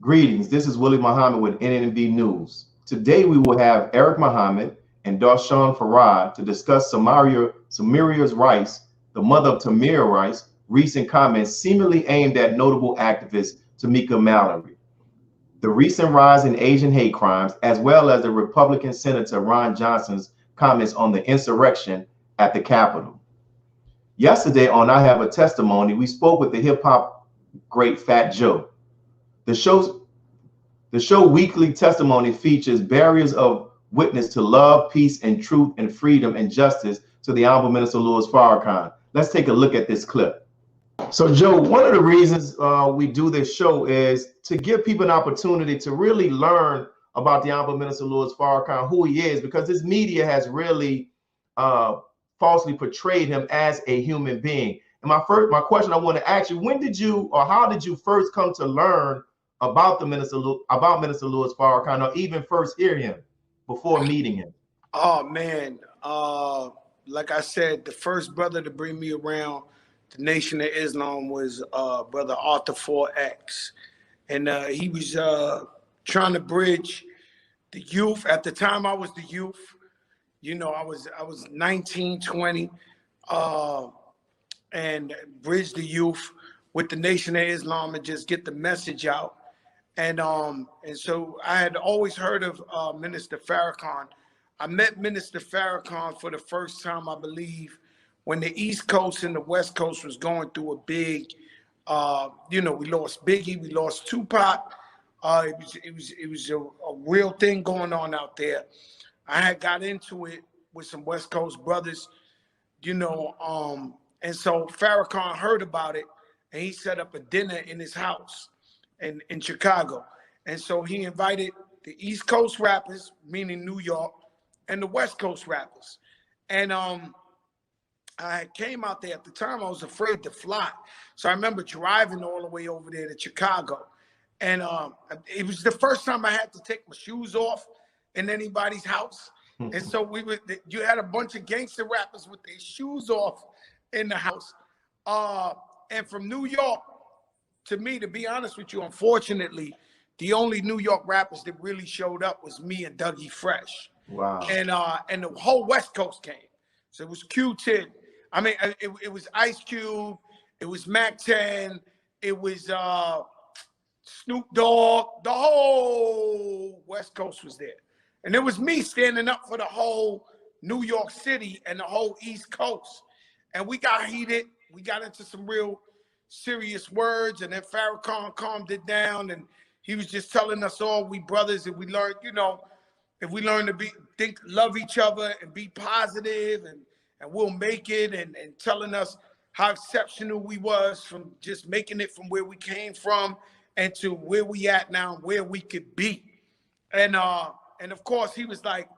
Greetings, this is Willie Muhammad with NNV News. Today we will have Eric Muhammad and Doshon Farad to discuss Samaria Rice, the mother of Tamir Rice, recent comments seemingly aimed at notable activist Tamika Mallory, the recent rise in Asian hate crimes, as well as the Republican Senator Ron Johnson's comments on the insurrection at the Capitol. Yesterday on I Have a Testimony, we spoke with the hip-hop great Fat Joe. The show weekly testimony features barriers of witness to love, peace, and truth, and freedom and justice to the Honorable Minister Louis Farrakhan. Let's take a look at this clip. So, Joe, one of the reasons we do this show is to give people an opportunity to really learn about the Honorable Minister Louis Farrakhan, who he is, because this media has really falsely portrayed him as a human being. And my question I want to ask you: when did you, or how did you first come to learn about Minister Louis Farrakhan, or even first hear him before meeting him? Oh man, like I said, the first brother to bring me around the Nation of Islam was Brother Arthur 4X, and he was trying to bridge the youth. At the time, I was the youth. You know, I was 19, 20, and bridge the youth with the Nation of Islam and just get the message out. And so I had always heard of Minister Farrakhan. I met Minister Farrakhan for the first time, I believe, when the East Coast and the West Coast was going through a big, we lost Biggie, we lost Tupac. It was a real thing going on out there. I had got into it with some West Coast brothers, and so Farrakhan heard about it, and he set up a dinner in his house in Chicago. And so he invited the East Coast rappers, meaning New York, and the West Coast rappers. And I came out there. At the time, I was afraid to fly. So I remember driving all the way over there to Chicago. And it was the first time I had to take my shoes off in anybody's house. And so you had a bunch of gangster rappers with their shoes off in the house. And from New York, to me, to be honest with you, unfortunately, the only New York rappers that really showed up was me and Dougie Fresh. Wow. And the whole West Coast came. So it was Q-Tip. I mean, it was Ice Cube. It was Mac 10. It was Snoop Dogg. The whole West Coast was there. And it was me standing up for the whole New York City and the whole East Coast. And we got heated. We got into some real serious words, and then Farrakhan calmed it down, and he was just telling us all we brothers, and we learned, if we learn to love each other and be positive, and we'll make it, and telling us how exceptional we was from just making it from where we came from and to where we at now, where we could be. And of course he was like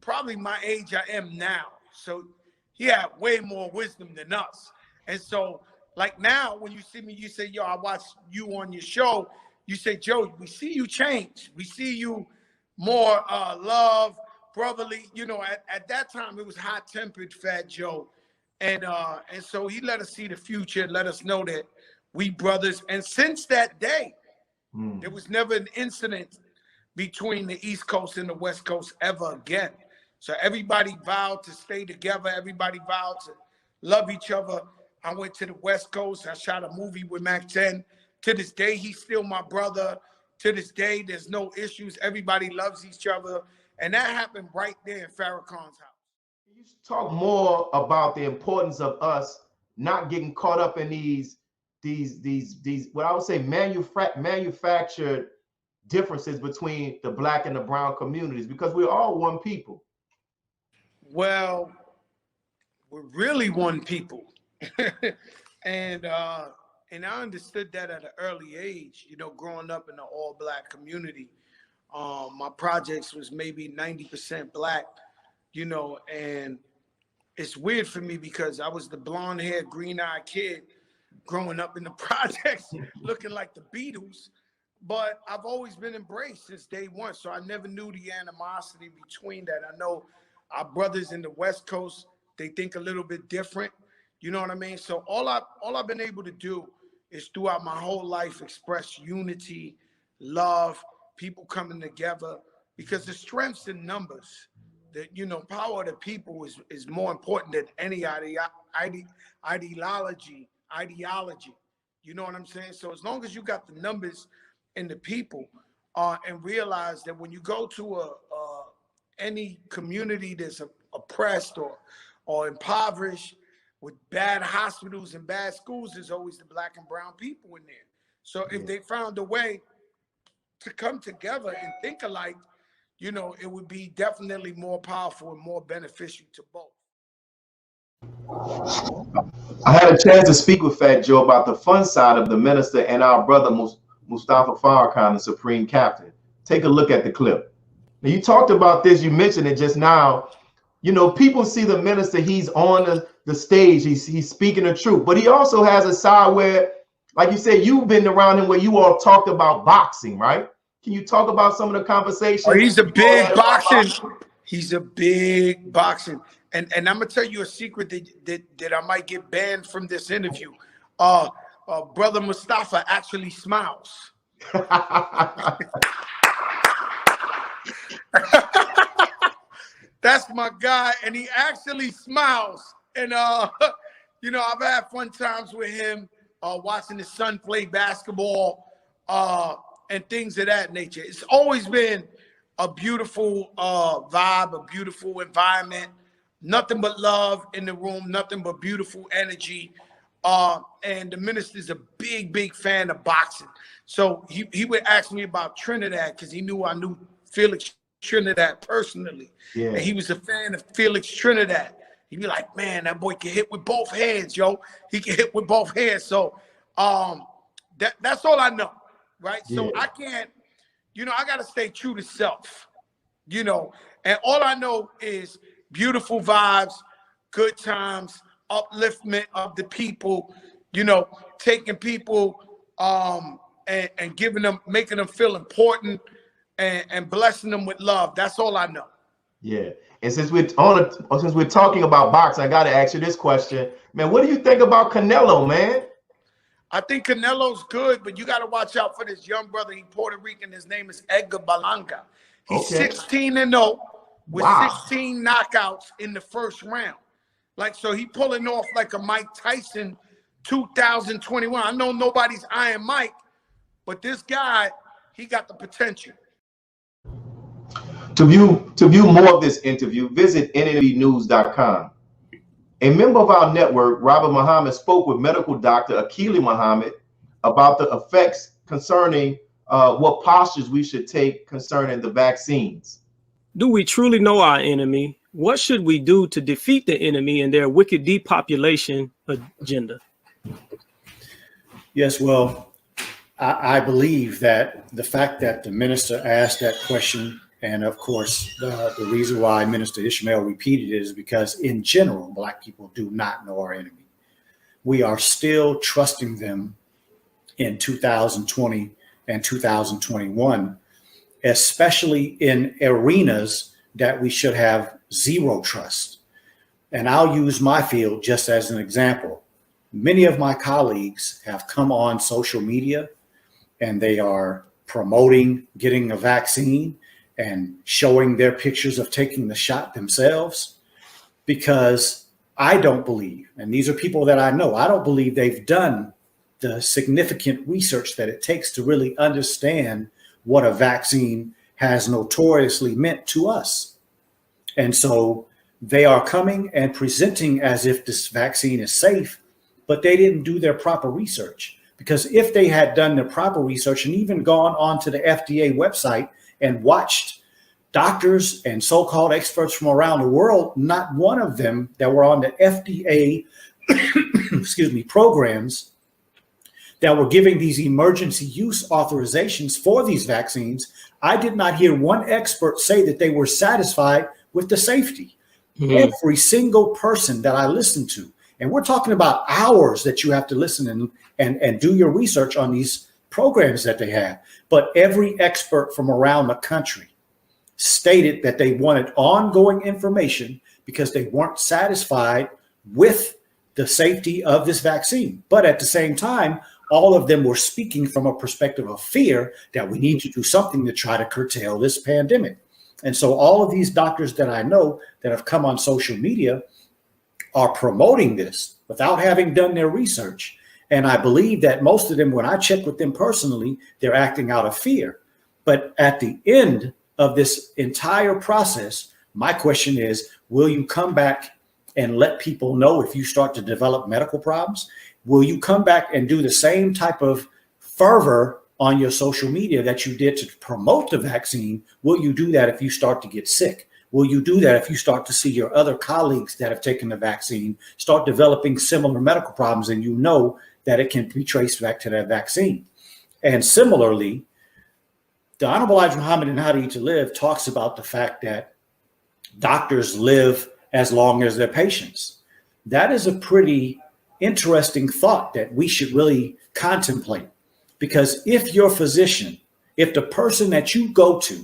probably my age I am now. So he had way more wisdom than us. And so like now, when you see me, you say, yo, I watch you on your show. You say, Joe, we see you change. We see you more love, brotherly. At that time, it was hot-tempered Fat Joe. And so he let us see the future, let us know that we brothers. And since that day, there was never an incident between the East Coast and the West Coast ever again. So everybody vowed to stay together. Everybody vowed to love each other. I went to the West Coast. I shot a movie with Mac 10. To this day, he's still my brother. To this day, there's no issues. Everybody loves each other. And that happened right there in Farrakhan's house. You talk more about the importance of us not getting caught up in these what I would say manufactured differences between the Black and the brown communities, because we're all one people. Well, we're really one people. And I understood that at an early age, growing up in the all Black community. My projects was maybe 90% Black, and it's weird for me because I was the blonde haired, green eyed kid growing up in the projects looking like the Beatles, but I've always been embraced since day one. So I never knew the animosity between that. I know our brothers in the West Coast, they think a little bit different. You know what I mean? So all I've been able to do is throughout my whole life express unity, love, people coming together, because the strength's in numbers. That, you know, power of the people is more important than any ideology. You know what I'm saying? So as long as you got the numbers and the people, and realize that when you go to any community that's oppressed or impoverished, with bad hospitals and bad schools, there's always the Black and brown people in there. So if they found a way to come together and think alike, you know, it would be definitely more powerful and more beneficial to both. I had a chance to speak with Fat Joe about the fun side of the minister and our brother Mustafa Farrakhan, the Supreme Captain. Take a look at the clip. Now, you talked about this, you mentioned it just now. You know, people see the minister, he's on the stage, he's speaking the truth, but he also has a side where, like you said, you've been around him where you all talked about boxing, right? Can you talk about some of the conversations? Oh, he's a big boxing. He's a big boxing. And I'm gonna tell you a secret that I might get banned from this interview. Brother Mustafa actually smiles. That's my guy, and he actually smiles. And you know, I've had fun times with him, watching his son play basketball, and things of that nature. It's always been a beautiful vibe, a beautiful environment, nothing but love in the room, nothing but beautiful energy. And the minister's a big fan of boxing. So he would ask me about Trinidad because he knew I knew Felix Trinidad personally. Yeah. And he was a fan of Felix Trinidad. He'd be like, man, that boy can hit with both hands, yo. He can hit with both hands. So that's all I know, right? Yeah. So I can't, you know, I got to stay true to self, you know. And all I know is beautiful vibes, good times, upliftment of the people, you know, taking people and giving them, making them feel important and blessing them with love. That's all I know. Yeah. And since we're talking about boxing, I got to ask you this question, man. What do you think about Canelo, man? I think Canelo's good, but you got to watch out for this young brother. He's Puerto Rican. His name is Edgar Berlanga. He's 16-0 with 16 knockouts in the first round. Like, so he pulling off like a Mike Tyson 2021. I know nobody's eyeing Mike, but this guy, he got the potential. To view more of this interview, visit nnbnews.com. A member of our network, Robert Muhammad, spoke with medical doctor Akili Muhammad about the effects concerning what postures we should take concerning the vaccines. Do we truly know our enemy? What should we do to defeat the enemy and their wicked depopulation agenda? Yes, well, I believe that the fact that the minister asked that question, and of course, the reason why Minister Ishmael repeated it is because in general, Black people do not know our enemy. We are still trusting them in 2020 and 2021, especially in arenas that we should have zero trust. And I'll use my field just as an example. Many of my colleagues have come on social media and they are promoting getting a vaccine and showing their pictures of taking the shot themselves, because I don't believe, and these are people that I know, I don't believe they've done the significant research that it takes to really understand what a vaccine has notoriously meant to us. And so they are coming and presenting as if this vaccine is safe, but they didn't do their proper research. Because if they had done their proper research and even gone onto the FDA website and watched doctors and so-called experts from around the world, not one of them that were on the FDA programs that were giving these emergency use authorizations for these vaccines, I did not hear one expert say that they were satisfied with the safety. Mm-hmm. Every single person that I listened to, and we're talking about hours that you have to listen and do your research on these programs that they have. But every expert from around the country stated that they wanted ongoing information because they weren't satisfied with the safety of this vaccine. But at the same time, all of them were speaking from a perspective of fear that we need to do something to try to curtail this pandemic. And so all of these doctors that I know that have come on social media are promoting this without having done their research. And I believe that most of them, when I check with them personally, they're acting out of fear. But at the end of this entire process, my question is, will you come back and let people know if you start to develop medical problems? Will you come back and do the same type of fervor on your social media that you did to promote the vaccine? Will you do that if you start to get sick? Will you do that if you start to see your other colleagues that have taken the vaccine start developing similar medical problems and you know that it can be traced back to that vaccine? And similarly, the Honorable Elijah Muhammad and How to Eat to Live talks about the fact that doctors live as long as their patients. That is a pretty interesting thought that we should really contemplate, because if your physician, if the person that you go to,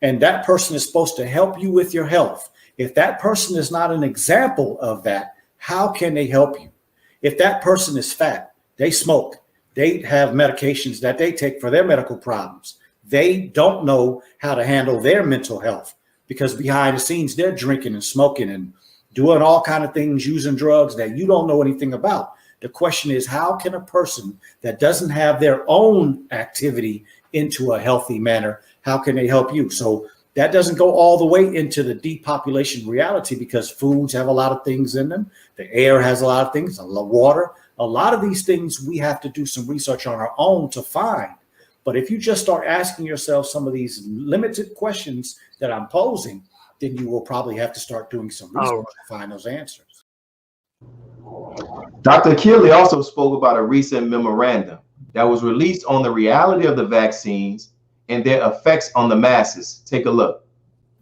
and that person is supposed to help you with your health, if that person is not an example of that, how can they help you? If that person is fat, they smoke, they have medications that they take for their medical problems, they don't know how to handle their mental health, because behind the scenes, they're drinking and smoking and doing all kinds of things, using drugs that you don't know anything about. The question is, how can a person that doesn't have their own activity into a healthy manner, how can they help you? So that doesn't go all the way into the depopulation reality, because foods have a lot of things in them. The air has a lot of things, water. A lot of these things we have to do some research on our own to find. But if you just start asking yourself some of these limited questions that I'm posing, then you will probably have to start doing some research to find those answers. Dr. Keeley also spoke about a recent memorandum that was released on the reality of the vaccines and their effects on the masses. Take a look.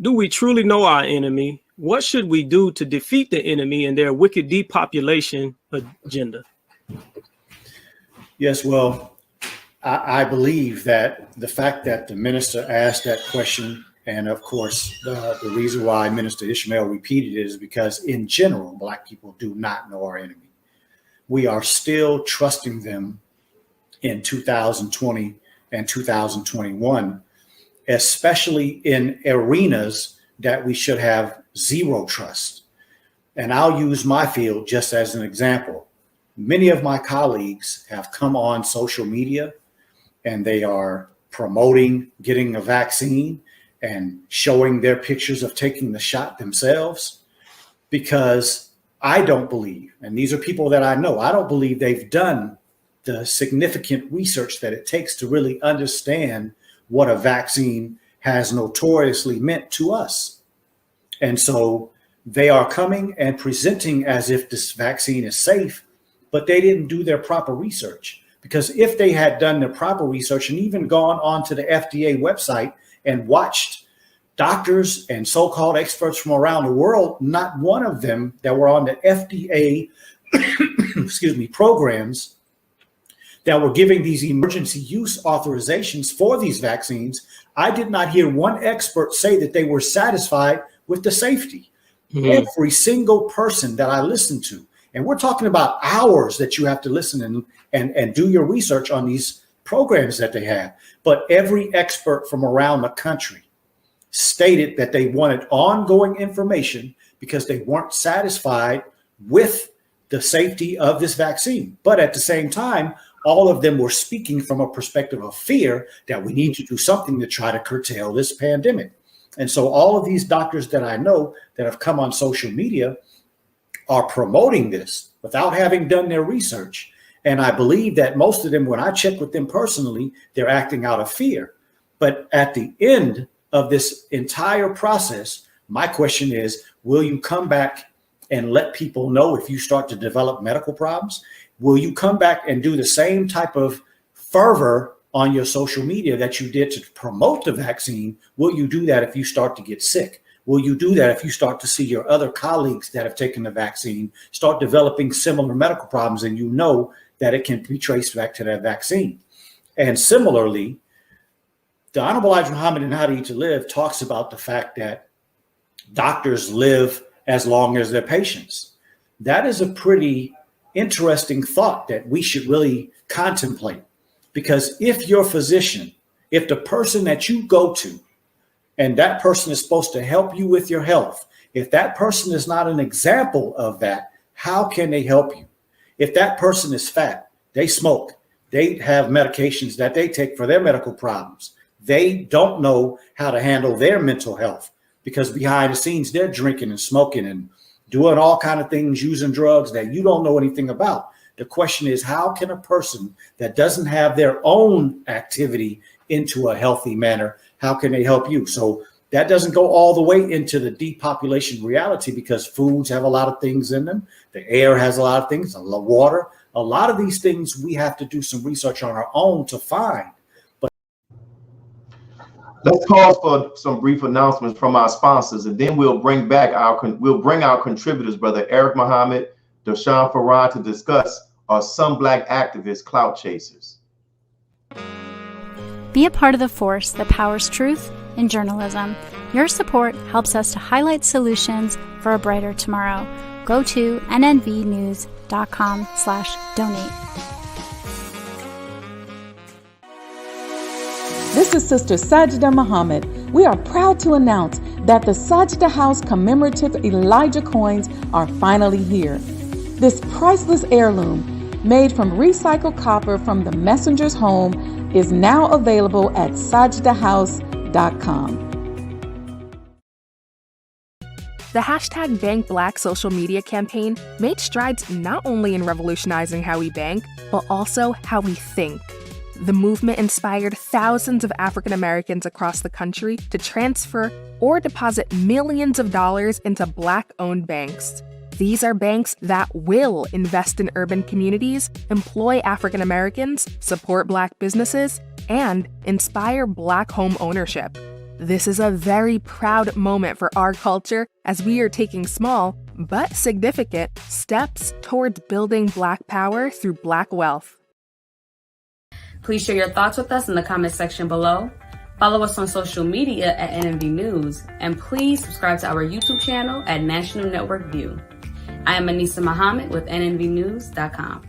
Do we truly know our enemy? What should we do to defeat the enemy and their wicked depopulation agenda? Yes, well, I believe that the fact that the minister asked that question, and of course, the reason why Minister Ishmael repeated it is because in general, Black people do not know our enemy. We are still trusting them in 2020 and 2021, especially in arenas that we should have zero trust. And I'll use my field just as an example. Many of my colleagues have come on social media and they are promoting getting a vaccine and showing their pictures of taking the shot themselves, because I don't believe, and these are people that I know, I don't believe they've done the significant research that it takes to really understand what a vaccine has notoriously meant to us. And so they are coming and presenting as if this vaccine is safe, but they didn't do their proper research. Because if they had done the proper research and even gone onto the FDA website and watched doctors and so-called experts from around the world, not one of them that were on the FDA programs that were giving these emergency use authorizations for these vaccines, I did not hear one expert say that they were satisfied with the safety. Mm-hmm. Every single person that I listened to, and we're talking about hours that you have to listen and do your research on these programs that they have. But every expert from around the country stated that they wanted ongoing information because they weren't satisfied with the safety of this vaccine. But at the same time, all of them were speaking from a perspective of fear that we need to do something to try to curtail this pandemic. And so all of these doctors that I know that have come on social media are promoting this without having done their research. And I believe that most of them, when I check with them personally, they're acting out of fear. But at the end of this entire process, my question is, will you come back and let people know if you start to develop medical problems? Will you come back and do the same type of fervor on your social media that you did to promote the vaccine? Will you do that if you start to get sick? Will you do that if you start to see your other colleagues that have taken the vaccine start developing similar medical problems and you know that it can be traced back to that vaccine? And similarly, the Honorable Elijah Muhammad and How to Eat to Live talks about the fact that doctors live as long as their patients. That is a pretty interesting thought that we should really contemplate. Because if your physician, if the person that you go to, and that person is supposed to help you with your health, if that person is not an example of that, how can they help you? If that person is fat, they smoke, they have medications that they take for their medical problems, they don't know how to handle their mental health because behind the scenes, they're drinking and smoking and doing all kinds of things, using drugs that you don't know anything about. The question is, how can a person that doesn't have their own activity into a healthy manner, how can they help you? So that doesn't go all the way into the depopulation reality because foods have a lot of things in them. The air has a lot of things, the water. A lot of these things we have to do some research on our own to find. But let's pause for some brief announcements from our sponsors, and then we'll bring our contributors, Brother Eric Muhammad, Doshon Farad, to discuss are some Black activists clout chasers. Be a part of the force that powers truth in journalism. Your support helps us to highlight solutions for a brighter tomorrow. Go to nnvnews.com/donate. This is Sister Sajda Muhammad. We are proud to announce that the Sajda House commemorative Elijah coins are finally here. This priceless heirloom, made from recycled copper from the messenger's home, is now available at sajdahouse.com. The hashtag Bank Black social media campaign made strides not only in revolutionizing how we bank, but also how we think. The movement inspired thousands of African Americans across the country to transfer or deposit millions of dollars into Black-owned banks. These are banks that will invest in urban communities, employ African Americans, support Black businesses, and inspire Black home ownership. This is a very proud moment for our culture as we are taking small, but significant, steps towards building Black power through Black wealth. Please share your thoughts with us in the comment section below. Follow us on social media at NNV News, and please subscribe to our YouTube channel at National Network View. I am Anissa Muhammad with nnvnews.com.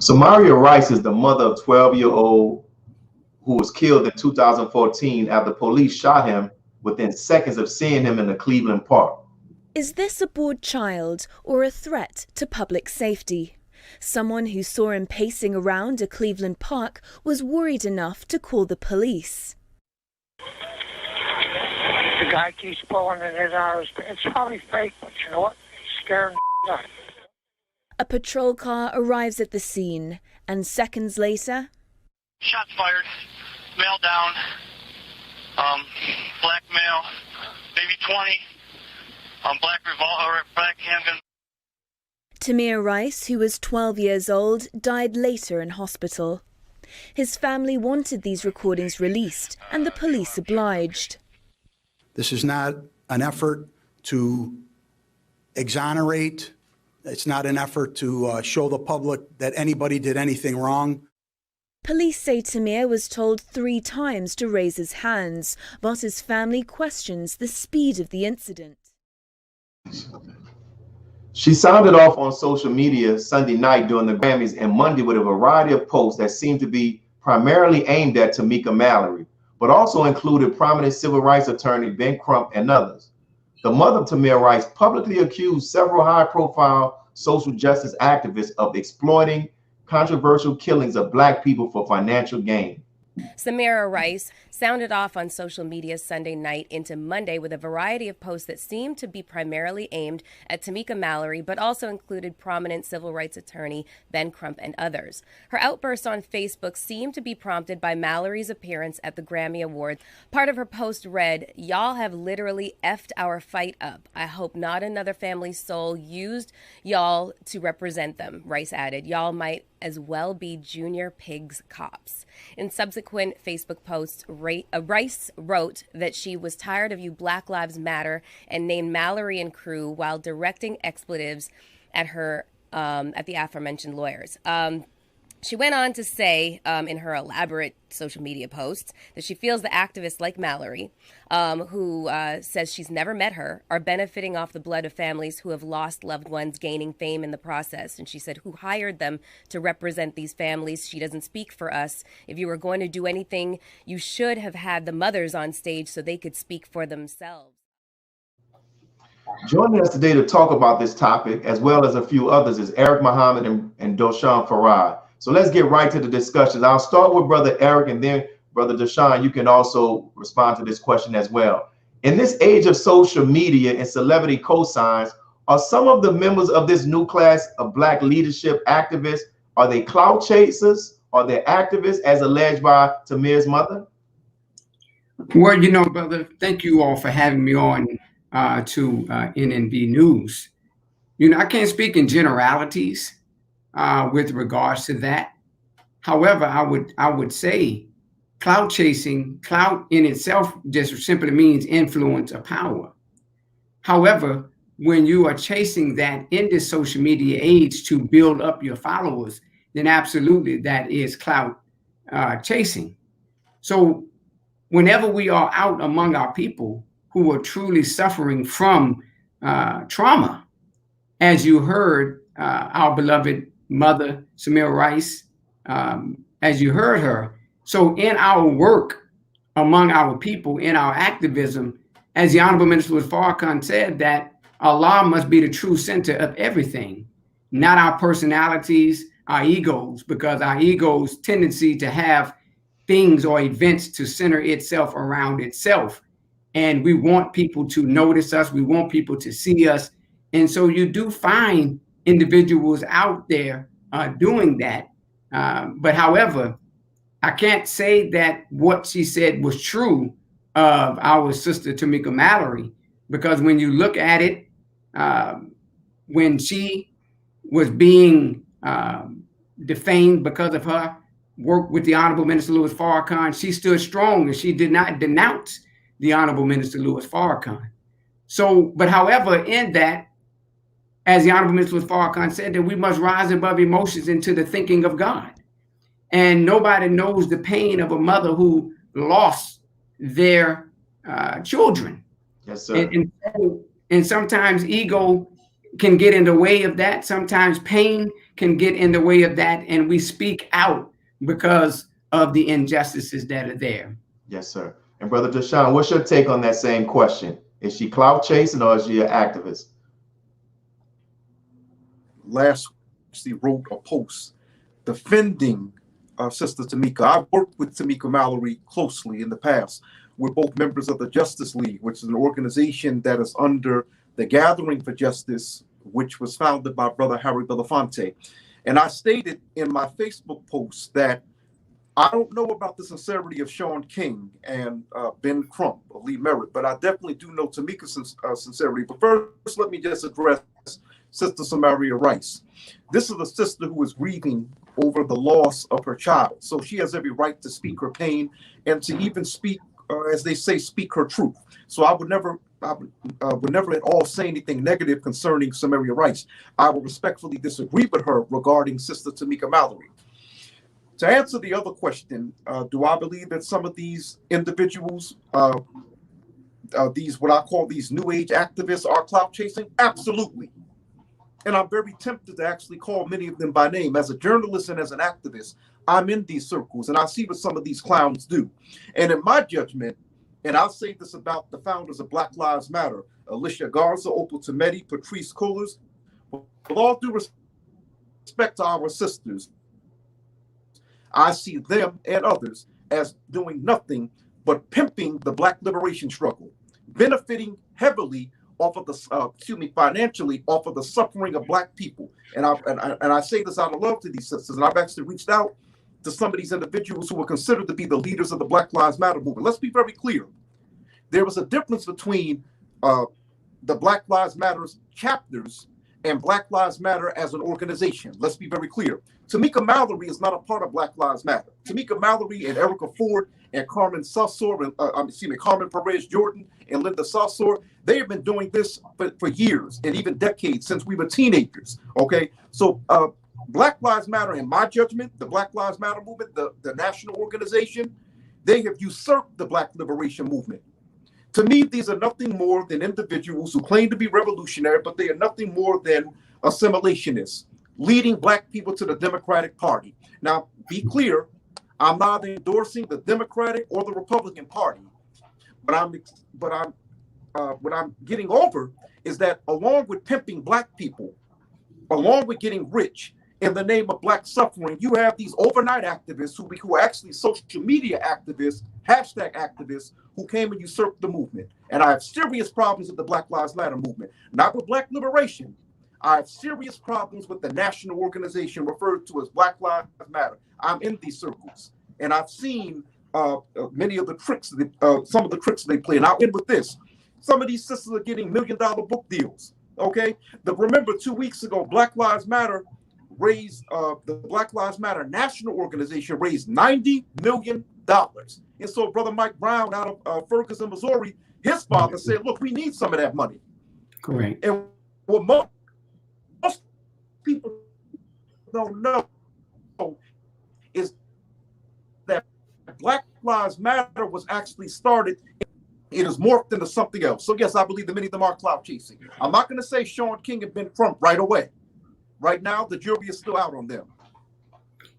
Samaria Rice is the mother of 12-year-old who was killed in 2014 after police shot him within seconds of seeing him in the Cleveland Park. Is this a bored child or a threat to public safety? Someone who saw him pacing around a Cleveland park was worried enough to call the police. The guy keeps pulling it in ours. It's probably fake, but you know what? He's scaring the nuts. A patrol car arrives at the scene, and seconds later... Shots fired, male down, black male, maybe 20, black revolver, black handgun. Tamir Rice, who was 12 years old, died later in hospital. His family wanted these recordings released, and the police obliged. This is not an effort to exonerate. It's not an effort to show the public that anybody did anything wrong. Police say Tamir was told 3 times to raise his hands, but his family questions the speed of the incident. She sounded off on social media Sunday night during the Grammys and Monday with a variety of posts that seemed to be primarily aimed at Tamika Mallory, but also included prominent civil rights attorney Ben Crump and others. The mother of Tamir Rice publicly accused several high-profile social justice activists of exploiting controversial killings of Black people for financial gain. Samaria Rice sounded off on social media Sunday night into Monday with a variety of posts that seemed to be primarily aimed at Tamika Mallory, but also included prominent civil rights attorney Ben Crump and others. Her outburst on Facebook seemed to be prompted by Mallory's appearance at the Grammy Awards. Part of her post read, "Y'all have literally effed our fight up. I hope not another family soul used y'all to represent them," Rice added. "Y'all might as well be junior pigs cops." In subsequent Facebook posts, Rice wrote that she was tired of you Black Lives Matter and named Mallory and crew while directing expletives at her at the aforementioned lawyers. She went on to say in her elaborate social media posts that she feels the activists like Mallory, who says she's never met her, are benefiting off the blood of families who have lost loved ones, gaining fame in the process. And she said, "Who hired them to represent these families? She doesn't speak for us. If you were going to do anything, you should have had the mothers on stage so they could speak for themselves." Joining us today to talk about this topic, as well as a few others, is Eric Muhammad and Doshon Farad. So let's get right to the discussions. I'll start with Brother Eric, and then Brother Doshon, you can also respond to this question as well. In this age of social media and celebrity cosigns, are some of the members of this new class of Black leadership activists, are they clout chasers? Are they activists as alleged by Tamir's mother? Well, you know, brother, thank you all for having me on to NNB News. You know, I can't speak in generalities with regards to that. However, I would say clout chasing, clout in itself just simply means influence or power. However, when you are chasing that in this social media age to build up your followers, then absolutely that is clout chasing. So whenever we are out among our people who are truly suffering from trauma, as you heard our beloved mother, Samaria Rice, as you heard her. So in our work among our people, in our activism, as the Honorable Minister Farrakhan said, that Allah must be the true center of everything, not our personalities, our egos, because our ego's tendency to have things or events to center itself around itself. And we want people to notice us. We want people to see us. And so you do find individuals out there doing that. But however, I can't say that what she said was true of our sister Tamika Mallory, because when you look at it, when she was being defamed because of her work with the Honorable Minister Louis Farrakhan, she stood strong and she did not denounce the Honorable Minister Louis Farrakhan. So, but however, in that, as the Honorable Minister Farrakhan said, that we must rise above emotions into the thinking of God. And nobody knows the pain of a mother who lost their children. Yes, sir. And sometimes ego can get in the way of that. Sometimes pain can get in the way of that. And we speak out because of the injustices that are there. Yes, sir. And Brother Doshon, what's your take on that same question? Is she clout chasing or is she an activist? Last week, she wrote a post defending Sister Tamika. I've worked with Tamika Mallory closely in the past. We're both members of the Justice League, which is an organization that is under the Gathering for Justice, which was founded by Brother Harry Belafonte. And I stated in my Facebook post that I don't know about the sincerity of Sean King and Ben Crump or Lee Merritt, but I definitely do know Tamika's sincerity. But first, let me just address Sister Samaria Rice. This is a sister who is grieving over the loss of her child. So she has every right to speak her pain and to even speak, as they say, speak her truth. So I would never at all say anything negative concerning Samaria Rice. I will respectfully disagree with her regarding Sister Tamika Mallory. To answer the other question, do I believe that some of these individuals, these what I call these new age activists, are clout chasing? Absolutely. And I'm very tempted to actually call many of them by name. As a journalist and as an activist, I'm in these circles and I see what some of these clowns do. And in my judgment, and I'll say this about the founders of Black Lives Matter, Alicia Garza, Opal Tometi, Patrice Cullors, with all due respect to our sisters, I see them and others as doing nothing but pimping the Black liberation struggle, benefiting heavily off of the, financially off of the suffering of Black people. And I say this out of love to these sisters, and I've actually reached out to some of these individuals who were considered to be the leaders of the Black Lives Matter movement. Let's be very clear. There was a difference between the Black Lives Matter chapters and Black Lives Matter as an organization. Let's be very clear. Tamika Mallory is not a part of Black Lives Matter. Tamika Mallory and Erica Ford and Carmen Carmen Perez Jordan and Linda Saussure, they have been doing this for years and even decades, since we were teenagers. Okay, so Black Lives Matter, in my judgment, the Black Lives Matter movement, the national organization, they have usurped the Black liberation movement. To me, these are nothing more than individuals who claim to be revolutionary, but they are nothing more than assimilationists, leading Black people to the Democratic Party. Now, be clear, I'm not endorsing the Democratic or the Republican Party, but what I'm getting over is that along with pimping Black people, along with getting rich in the name of Black suffering, you have these overnight activists who are actually social media activists, hashtag activists, who came and usurped the movement. And I have serious problems with the Black Lives Matter movement, not with Black liberation. I have serious problems with the national organization referred to as Black Lives Matter. I'm in these circles, and I've seen many of the tricks, some of the tricks they play. And I'll end with this. Some of these sisters are getting $1 million book deals, okay? Remember, 2 weeks ago, Black Lives Matter raised, the Black Lives Matter national organization raised $90 million. And so Brother Mike Brown out of Ferguson, Missouri, his father said, look, we need some of that money. Correct. And what most people don't know is that Black Lives Matter was actually started. It is morphed into something else. So yes, I believe that many of them are clout chasing. I'm not going to say Sean King and Ben Crump right away. Right now, the jury is still out on them.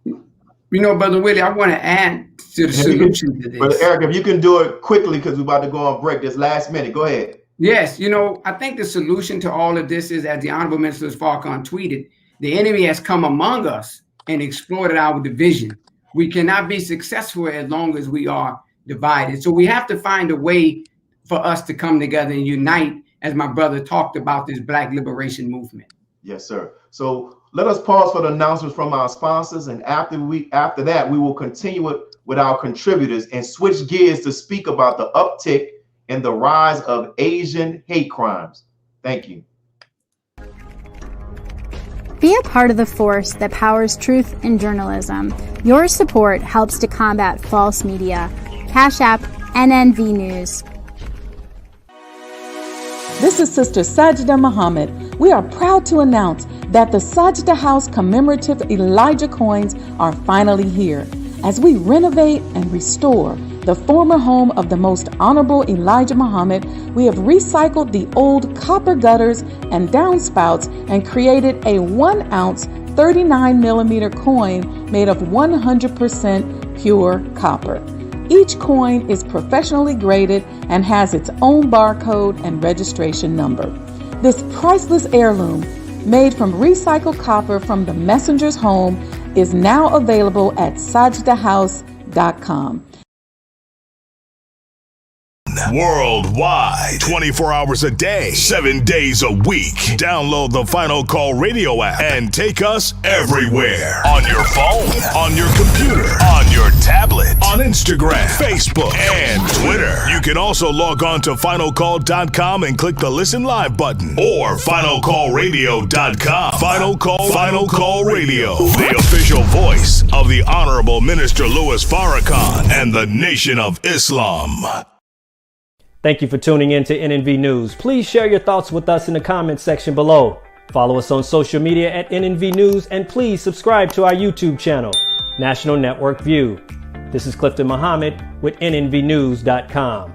You know, Brother Willie, I want to add to the solution to this. Brother Eric, if you can do it quickly, because we're about to go on break this last minute. Go ahead. Yes, you know, I think the solution to all of this is, as the Honorable Minister Farrakhan tweeted, the enemy has come among us and exploited our division. We cannot be successful as long as we are divided. So we have to find a way for us to come together and unite, as my brother talked about, this Black liberation movement. Yes, sir. So let us pause for the announcements from our sponsors, and after that, we will continue with our contributors and switch gears to speak about the uptick in the rise of Asian hate crimes. Thank you. Be a part of the force that powers truth in journalism. Your support helps to combat false media. Cash App NNV News. This is Sister Sajda Muhammad. We are proud to announce that the Sajda House commemorative Elijah coins are finally here. As we renovate and restore the former home of the Most Honorable Elijah Muhammad, we have recycled the old copper gutters and downspouts and created a 1-ounce 39mm coin made of 100% pure copper. Each coin is professionally graded and has its own barcode and registration number. This priceless heirloom, made from recycled copper from the messenger's home, is now available at sajdahouse.com. Worldwide, 24 hours a day, 7 days a week. Download the Final Call Radio app and take us everywhere. On your phone, on your computer, on your tablet, on Instagram, Facebook, and Twitter. You can also log on to finalcall.com and click the Listen Live button, or finalcallradio.com. Final Call Radio, the official voice of the Honorable Minister Louis Farrakhan and the Nation of Islam. Thank you for tuning in to NNV News. Please share your thoughts with us in the comments section below. Follow us on social media at NNV News, and please subscribe to our YouTube channel, National Network View. This is Clifton Muhammad with NNVnews.com.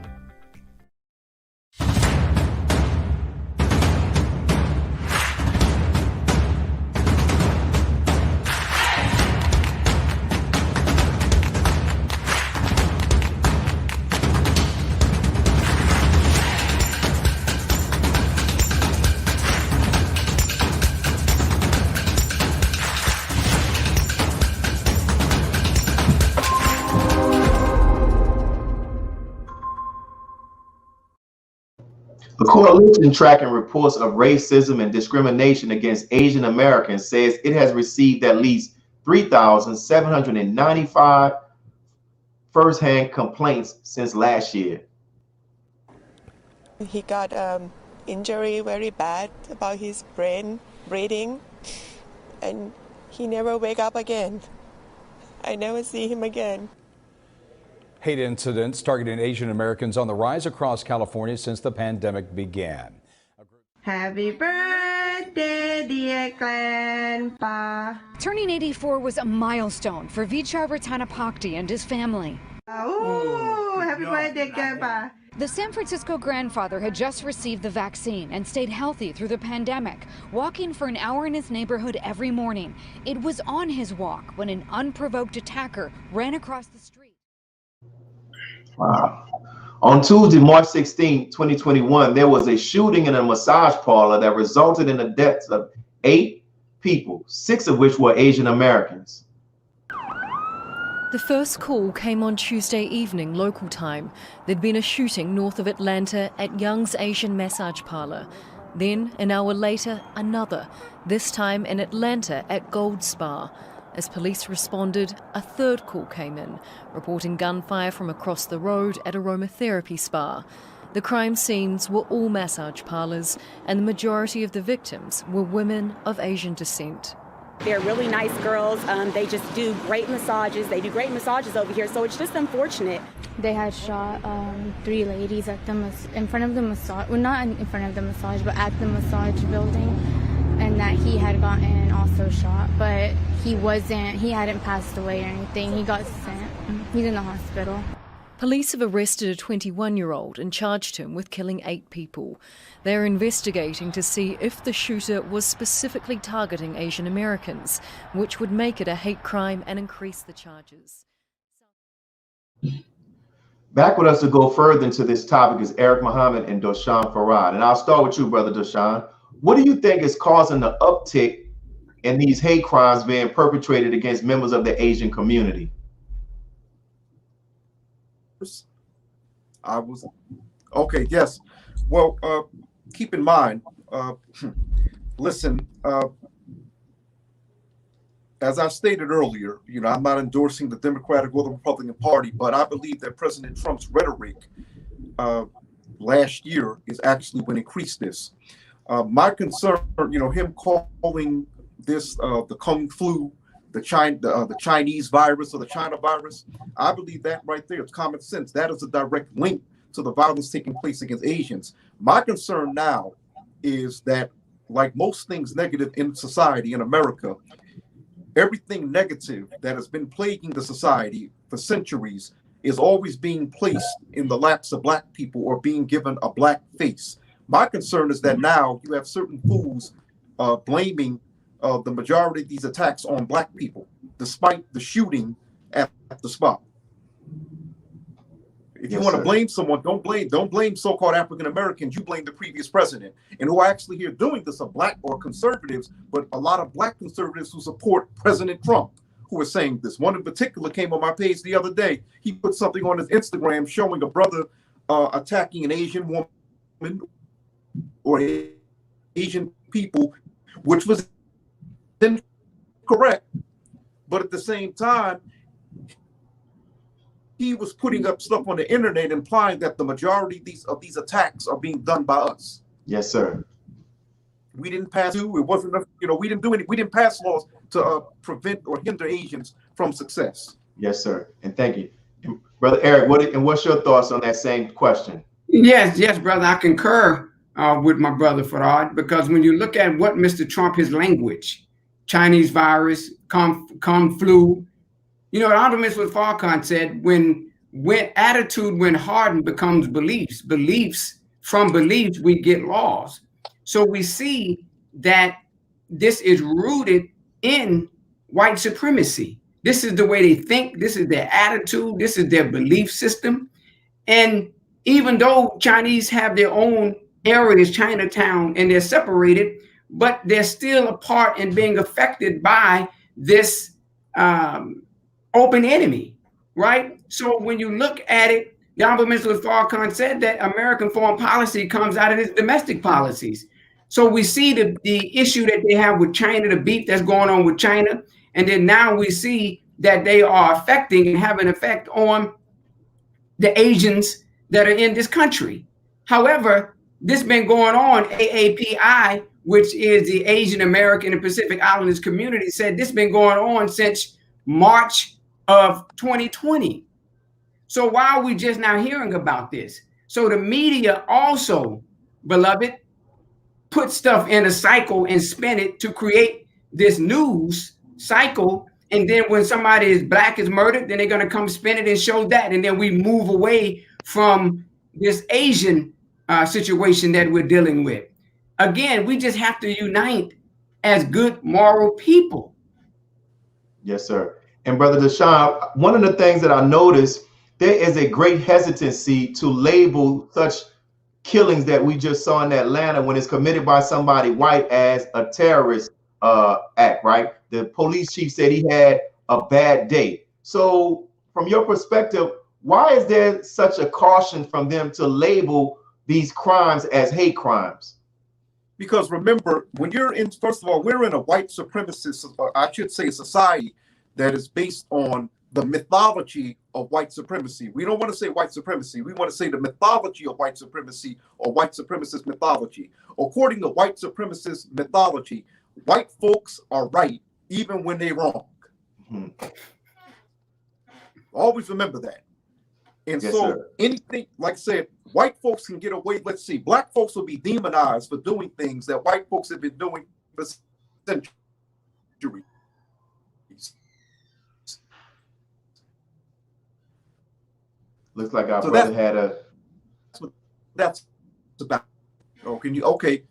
coalition tracking reports of racism and discrimination against Asian Americans says it has received at least 3,795 first-hand complaints since last year. He got injury very bad about his brain breathing, and he never wake up again. I never see him again. Hate incidents targeting Asian Americans on the rise across California since the pandemic began. Happy birthday, dear Grandpa. Turning 84 was a milestone for Vichar Ratanapakdi and his family. Oh, happy birthday, Grandpa. The San Francisco grandfather had just received the vaccine and stayed healthy through the pandemic, walking for an hour in his neighborhood every morning. It was on his walk when an unprovoked attacker ran across the street. Wow. On Tuesday, March 16, 2021, there was a shooting in a massage parlor that resulted in the deaths of 8 people, 6 of which were Asian Americans. The first call came on Tuesday evening local time. There'd been a shooting north of Atlanta at Young's Asian massage parlor. Then, an hour later, another, this time in Atlanta at Gold Spa. As police responded, a third call came in, reporting gunfire from across the road at aromatherapy spa. The crime scenes were all massage parlors, and the majority of the victims were women of Asian descent. They're really nice girls. They just do great massages. They do great massages over here, so it's just unfortunate. They had shot 3 ladies at in front of the massage, well, not in front of the massage, but at the massage building, and that he had gotten also shot, but he hadn't passed away or anything. He got sent. He's in the hospital. Police have arrested a 21-year-old and charged him with killing 8 people. They're investigating to see if the shooter was specifically targeting Asian Americans, which would make it a hate crime and increase the charges. Back with us to go further into this topic is Eric Muhammad and Doshon Farad. And I'll start with you, Brother Doshon. What do you think is causing the uptick in these hate crimes being perpetrated against members of the Asian community? Okay, yes. Well, keep in mind, listen, as I stated earlier, I'm not endorsing the Democratic or the Republican Party, but I believe that President Trump's rhetoric last year is actually what increased this. My concern, him calling this the Kung Flu, the Chinese virus or the China virus, I believe that right there, it's common sense. That is a direct link to the violence taking place against Asians. My concern now is that, like most things negative in society in America, everything negative that has been plaguing the society for centuries is always being placed in the laps of Black people or being given a Black face. My concern is that now you have certain fools blaming the majority of these attacks on Black people, despite the shooting at the spot. If you want to blame someone, don't blame so-called African Americans. You blame the previous president. And who are actually here doing this are Black or conservatives, but a lot of Black conservatives who support President Trump who are saying this. One in particular came on my page the other day. He put something on his Instagram showing a brother attacking an Asian woman or Asian people, which was incorrect. But at the same time, he was putting up stuff on the internet implying that the majority of these attacks are being done by us. Yes, sir. We didn't pass it wasn't, we didn't do any, we didn't pass laws to prevent or hinder Asians from success. Yes, sir. And thank you. And Brother Eric, what's your thoughts on that same question? Yes, brother, I concur with my brother Farad, because when you look at what Mr. Trump, his language, Chinese virus, Kung Flu, Alderman Farrakhan said, when attitude, when hardened, becomes beliefs, from beliefs, we get laws. So we see that this is rooted in white supremacy. This is the way they think. This is their attitude. This is their belief system. And even though Chinese have their own areas, Chinatown, and they're separated, but they're still a part and being affected by this open enemy, right? So when you look at it, The Honorable Minister Farrakhan said that American foreign policy comes out of its domestic policies. So we see the issue that they have with China, the beef that's going on with China, and then now we see that they are affecting and have an effect on the Asians that are in this country. However, this has been going on. AAPI, which is the Asian American and Pacific Islanders community, said this has been going on since March of 2020. So why are we just now hearing about this? So the media also, beloved, put stuff in a cycle and spin it to create this news cycle. And then when somebody is black is murdered, then they're going to come spin it and show that. And then we move away from this Asian situation that we're dealing with. Again, we just have to unite as good moral people. Yes, sir. And Brother Doshon, one of the things that I noticed, there is a great hesitancy to label such killings that we just saw in Atlanta when it's committed by somebody white as a terrorist act, right? The police chief said he had a bad day. So from your perspective, why is there such a caution from them to label these crimes as hate crimes? Because remember, when you're in, first of all, we're in a white supremacist, I should say, society that is based on the mythology of white supremacy. We don't want to say white supremacy. We want to say the mythology of white supremacy or white supremacist mythology. According to white supremacist mythology, white folks are right even when they're wrong. Mm-hmm. Always remember that. And yes, so sir. Anything, like I said, white folks can get away. Let's see, black folks will be demonized for doing things that white folks have been doing for centuries. Looks like our brother had a. That's about. Oh, can you? Okay,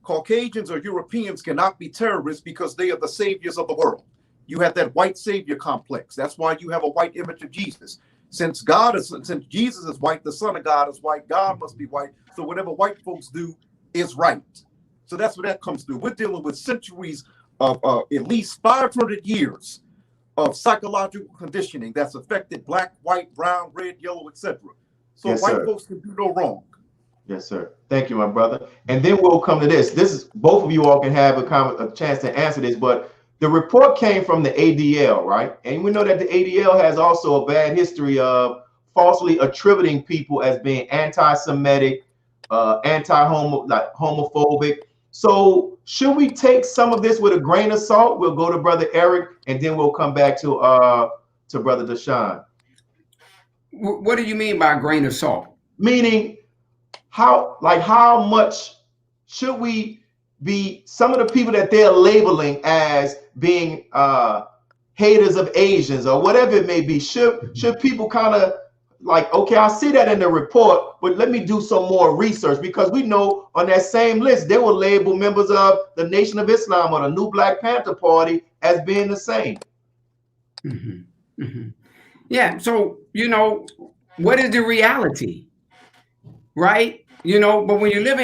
Caucasians or Europeans cannot be terrorists because they are the saviors of the world. You have that white savior complex. That's why you have a white image of Jesus. Since Jesus is white, the Son of God is white. God must be white. So whatever white folks do is right. So that's what that comes through. We're dealing with centuries of at least 500 years of psychological conditioning that's affected black, white, brown, red, yellow, etc. So yes, white sir. Folks can do no wrong. Yes, sir. Thank you, my brother. And then we'll come to this. This is both of you all can have a chance to answer this, but the report came from the ADL, right? And we know that the ADL has also a bad history of falsely attributing people as being anti-Semitic, homophobic. So should we take some of this with a grain of salt? We'll go to Brother Eric, and then we'll come back to Brother Doshon. What do you mean by a grain of salt? Meaning, how much should we be some of the people that they're labeling as being haters of Asians or whatever it may be? Should people kind of like, okay, I see that in the report, but let me do some more research, because we know on that same list, they will label members of the Nation of Islam or the New Black Panther Party as being the same. Mm-hmm. Mm-hmm. Yeah. So, what is the reality? Right? But when you live,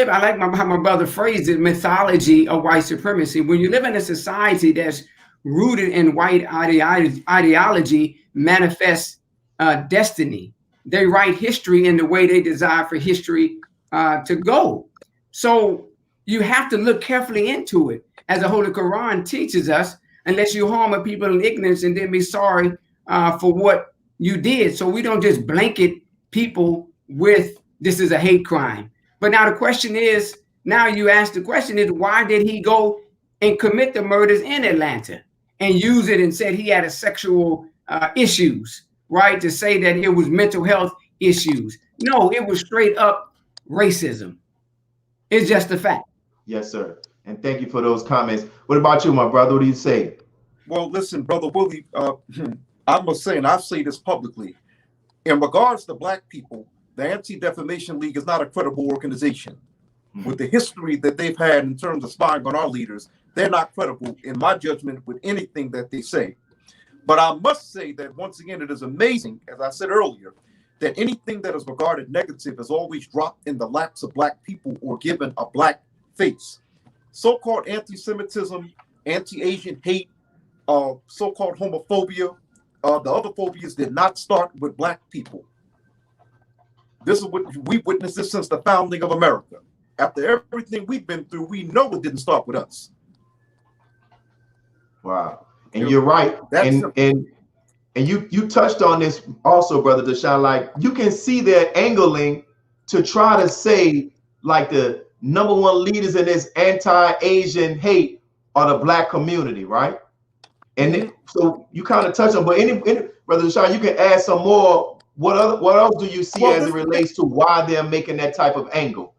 I like how my brother phrased it, mythology of white supremacy. When you live in a society that's rooted in white ideology, manifests destiny. They write history in the way they desire for history to go. So you have to look carefully into it, as the Holy Quran teaches us, unless you harm a people in ignorance and then be sorry for what you did. So we don't just blanket people with this is a hate crime. But now the question is, why did he go and commit the murders in Atlanta and use it and said he had a sexual issues, right? To say that it was mental health issues. No, it was straight up racism. It's just a fact. Yes, sir. And thank you for those comments. What about you, my brother? What do you say? Well, listen, Brother Willie, I must say, and I say this publicly, in regards to black people, the Anti-Defamation League is not a credible organization. Mm-hmm. With the history that they've had in terms of spying on our leaders, they're not credible, in my judgment, with anything that they say. But I must say that, once again, it is amazing, as I said earlier, that anything that is regarded negative is always dropped in the laps of black people or given a black face. So-called anti-Semitism, anti-Asian hate, so-called homophobia, the other phobias did not start with black people. This is what we've witnessed this since the founding of America. After everything we've been through, we know it didn't start with us. Wow. And you're right. And you touched on this also, Brother Doshon. Like, you can see they're angling to try to say, like, the number one leaders in this anti-Asian hate are the Black community, right? And so you kind of touched on, but any Brother Doshon, you can add some more. What else do you see as it relates to why they're making that type of angle?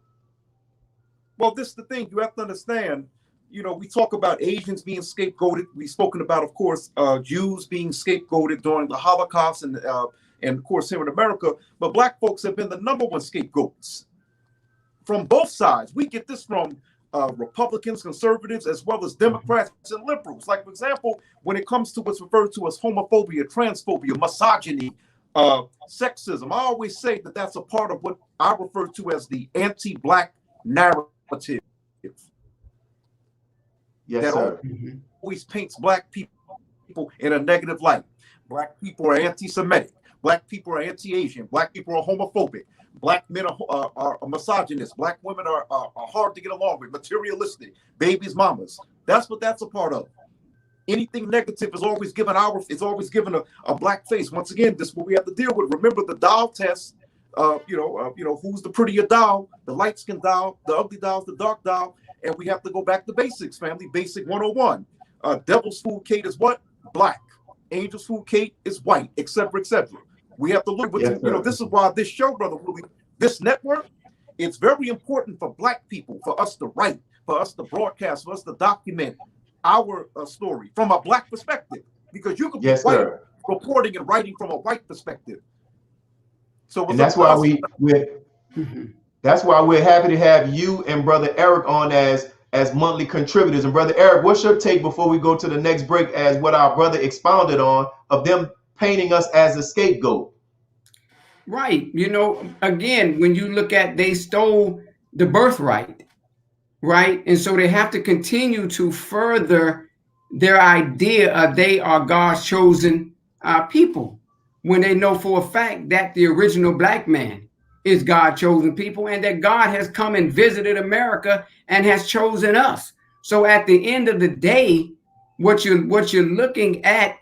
Well, this is the thing you have to understand. You know, we talk about Asians being scapegoated. We've spoken about, of course, Jews being scapegoated during the Holocaust and of course, here in America. But Black folks have been the number one scapegoats from both sides. We get this from Republicans, conservatives, as well as Democrats and liberals. Like, for example, when it comes to what's referred to as homophobia, transphobia, misogyny, sexism, I always say that that's a part of what I refer to as the anti-Black narrative. Yes, that sir. Always paints Black people in a negative light. Black people are anti-Semitic. Black people are anti-Asian. Black people are homophobic. Black men are misogynists. Black women are hard to get along with, materialistic, babies, mamas. That's what that's a part of. Anything negative is always given a Black face. Once again, this is what we have to deal with. Remember the doll test. Who's the prettier doll? The light-skinned doll, the ugly doll, the dark doll. And we have to go back to basics, family. Basic 101. Devil's food Kate is what? Black. Angel's food Kate is white, etc., etc. We have to look at, this is why this show, Brother Willie, this network, it's very important for Black people, for us to write, for us to broadcast, for us to document our story from a Black perspective. Because you can be white reporting and writing from a white perspective. So and that's why that's why we're happy to have you and Brother Eric on as monthly contributors. And Brother Eric, what's your take before we go to the next break as what our brother expounded on of them painting us as a scapegoat? Right. You know, again, when you look at, they stole the birthright, right? And so they have to continue to further their idea of they are God's chosen people, when they know for a fact that the original Black man is God's chosen people, and that God has come and visited America and has chosen us. So at the end of the day, what you're looking at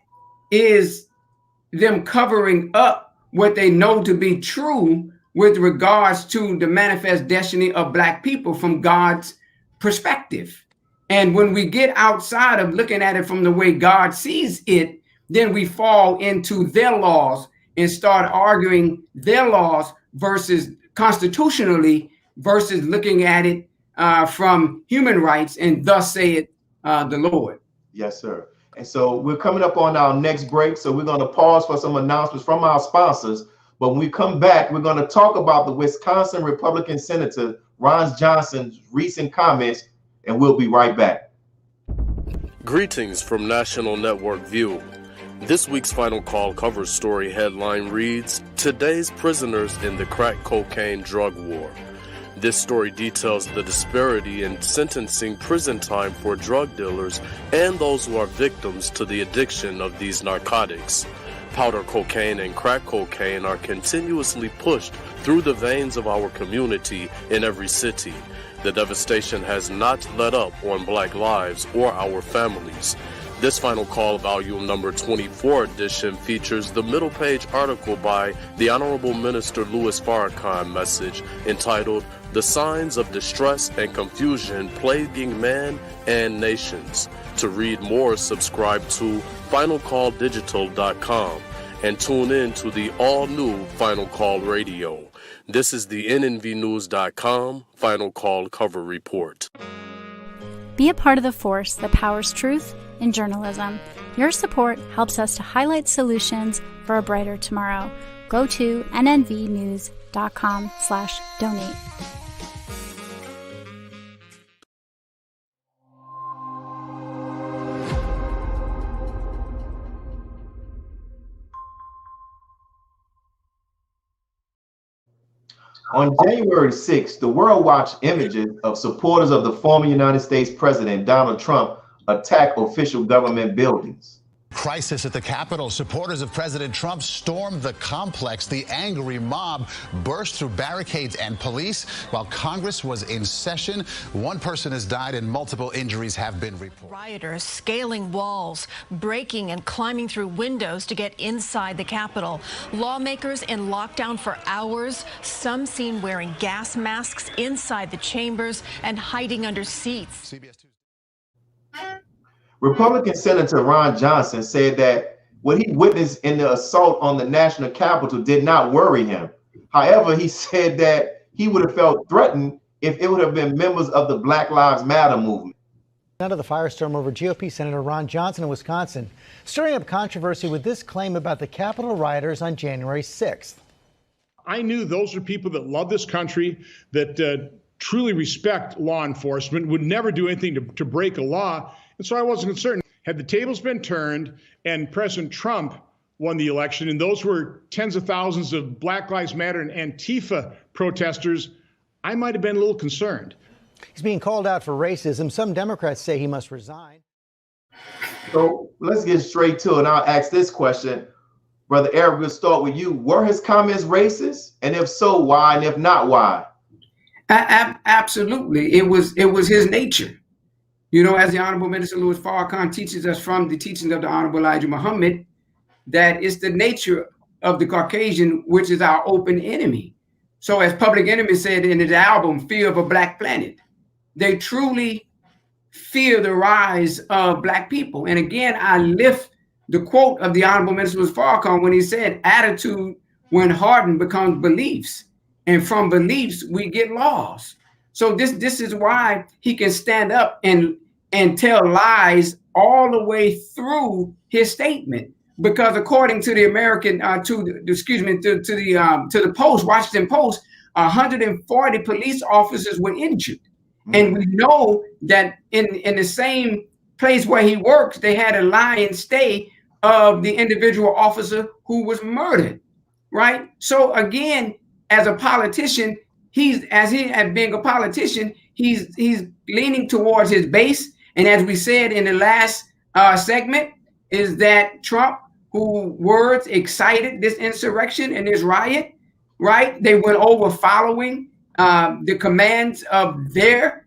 is them covering up what they know to be true with regards to the manifest destiny of Black people from God's perspective. And when we get outside of looking at it from the way God sees it, then we fall into their laws and start arguing their laws versus constitutionally versus looking at it from human rights, and thus saith the Lord. Yes, sir. And so we're coming up on our next break. So we're going to pause for some announcements from our sponsors. But when we come back, we're going to talk about the Wisconsin Republican Senator Ron Johnson's recent comments, and we'll be right back. Greetings from National Network View. This week's Final Call cover story headline reads, "Today's Prisoners in the Crack Cocaine Drug War." This story details the disparity in sentencing prison time for drug dealers and those who are victims to the addiction of these narcotics. Powder cocaine and crack cocaine are continuously pushed through the veins of our community in every city. The devastation has not let up on Black lives or our families. This Final Call volume number 24 edition features the middle page article by the Honorable Minister Louis Farrakhan message entitled "The Signs of Distress and Confusion Plaguing Man and Nations." To read more, subscribe to finalcalldigital.com and tune in to the all-new Final Call Radio. This is the nnvnews.com Final Call cover report. Be a part of the force that powers truth in journalism. Your support helps us to highlight solutions for a brighter tomorrow. Go to nnvnews.com/donate. On January 6th, the world watched images of supporters of the former United States President Donald Trump attack official government buildings. Crisis at the Capitol. Supporters of President Trump stormed the complex. The angry mob burst through barricades and police while Congress was in session. One person has died and multiple injuries have been reported. Rioters scaling walls, breaking and climbing through windows to get inside the Capitol. Lawmakers in lockdown for hours, some seen wearing gas masks inside the chambers and hiding under seats. Republican Senator Ron Johnson said that what he witnessed in the assault on the national Capitol did not worry him. However, he said that he would have felt threatened if it would have been members of the Black Lives Matter movement. Of the firestorm over GOP Senator Ron Johnson in Wisconsin, stirring up controversy with this claim about the Capitol rioters on January 6th. I knew those are people that love this country, that truly respect law enforcement, would never do anything to break a law. And so I wasn't concerned. Had the tables been turned and President Trump won the election, and those were tens of thousands of Black Lives Matter and Antifa protesters, I might have been a little concerned. He's being called out for racism. Some Democrats say he must resign. So let's get straight to it. I'll ask this question. Brother Eric, we'll start with you. Were his comments racist? And if so, why? And if not, why? Absolutely. It was his nature. You know, as the Honorable Minister Louis Farrakhan teaches us from the teachings of the Honorable Elijah Muhammad, that it's the nature of the Caucasian, which is our open enemy. So as Public Enemy said in his album, Fear of a Black Planet, they truly fear the rise of Black people. And again, I lift the quote of the Honorable Minister Louis Farrakhan when he said, attitude when hardened becomes beliefs. And from beliefs, we get laws. So this is why he can stand up and tell lies all the way through his statement, because according to the American to the Post, Washington Post, 140 police officers were injured, and we know that in the same place where he works, they had a lie in stay of the individual officer who was murdered. Right. So again, as a politician, being a politician, he's leaning towards his base. And as we said in the last segment, is that Trump, who words excited this insurrection and this riot, right? They went over following the commands of their